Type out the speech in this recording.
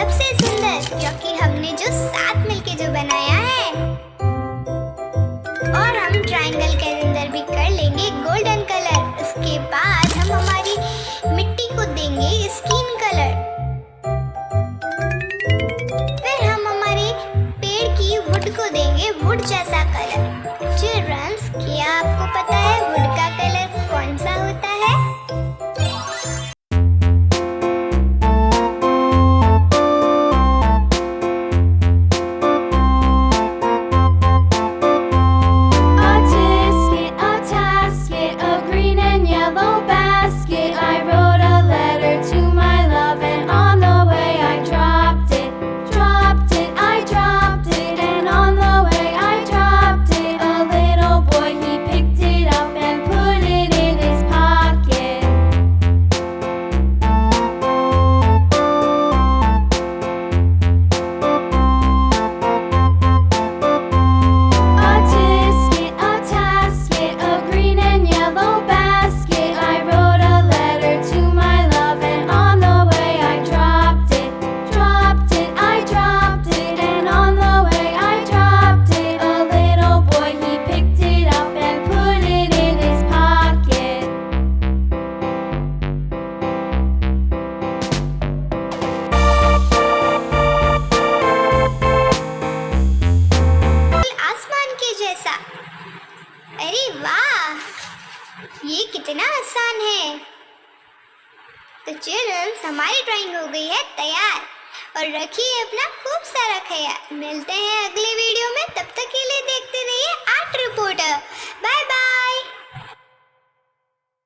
सबसे सुंदर, क्योंकि हमने जो साथ मिलके जो बनाया है। और हम ट्रायंगल के अंदर भी कर लेंगे गोल्डन कलर। उसके बाद हम हमारी मिट्टी को देंगे स्किन कलर। फिर हम हमारे पेड़ की वुड को देंगे वुड जैसा कलर। चिल्ड्रंस, क्या आपको पता है वुड का कलर कौन सा होता है? अरे वाह, ये कितना आसान है। तो चिल्ड्रंस, हमारी ड्राइंग हो गई है तैयार। और रखिए अपना खूब सारा ख्याल। मिलते हैं अगले वीडियो में, तब तक के लिए देखते रहिए आर्ट रिपोर्टर।